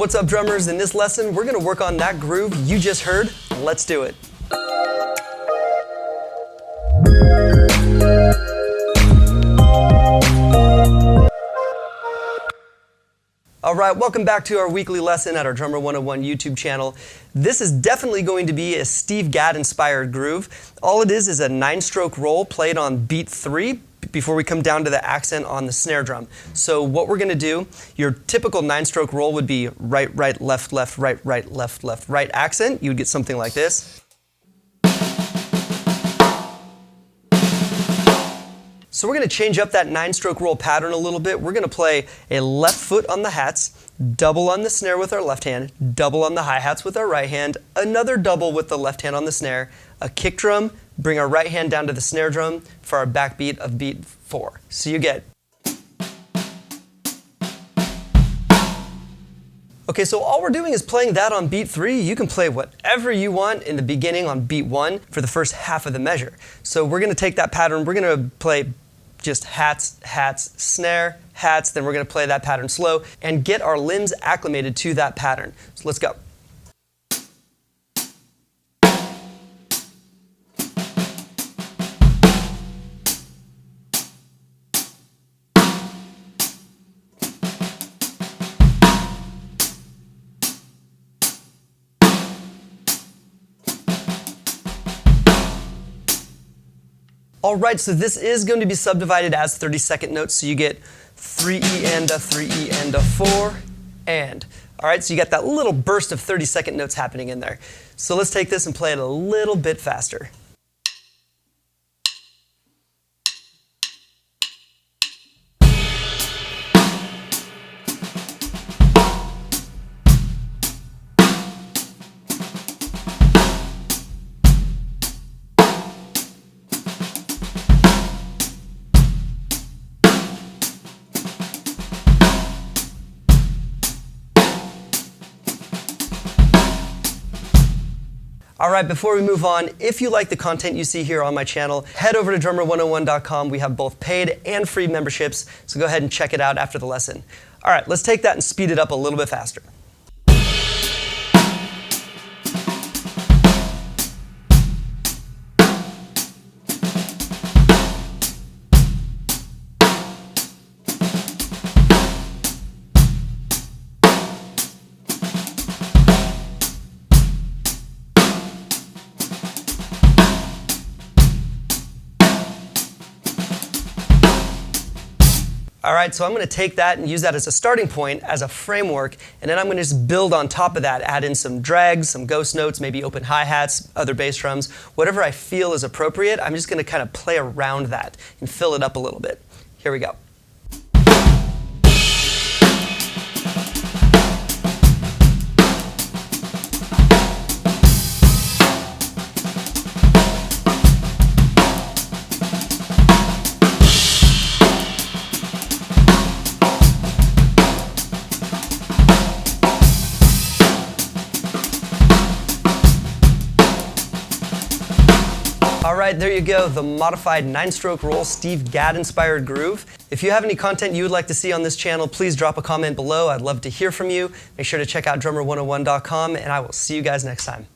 What's up, drummers? In this lesson, we're gonna work on that groove you just heard. Let's do it. All right, welcome back to our weekly lesson at our Drummer101 YouTube channel. This is definitely going to be a Steve Gadd-inspired groove. All it is a 9-stroke roll played on beat 3 before we come down to the accent on the snare drum. So what we're gonna do, your typical 9-stroke roll would be right, right, left, left, right, right, left, left, right accent. You would get something like this. So we're going to change up that 9-stroke roll pattern a little bit. We're going to play a left foot on the hats, double on the snare with our left hand, double on the hi-hats with our right hand, another double with the left hand on the snare, a kick drum, bring our right hand down to the snare drum for our backbeat of beat 4. So you get. Okay, so all we're doing is playing that on beat 3. You can play whatever you want in the beginning on beat 1 for the first half of the measure. So we're going to take that pattern, we're going to play just hats, hats, snare, hats, then we're going to play that pattern slow and get our limbs acclimated to that pattern. So let's go. All right, so this is going to be subdivided as 30-second notes, so you get 3E and a 3E and a 4 and. All right, so you got that little burst of 30-second notes happening in there. So let's take this and play it a little bit faster. All right, before we move on, if you like the content you see here on my channel, head over to Drummer101.com. We have both paid and free memberships, so go ahead and check it out after the lesson. All right, let's take that and speed it up a little bit faster. All right, so I'm going to take that and use that as a starting point, as a framework, and then I'm going to just build on top of that, add in some drags, some ghost notes, maybe open hi-hats, other bass drums, whatever I feel is appropriate. I'm just going to kind of play around that and fill it up a little bit. Here we go. All right, there you go, the modified 9-stroke roll Steve Gadd-inspired groove. If you have any content you would like to see on this channel, please drop a comment below. I'd love to hear from you. Make sure to check out Drummer101.com, and I will see you guys next time.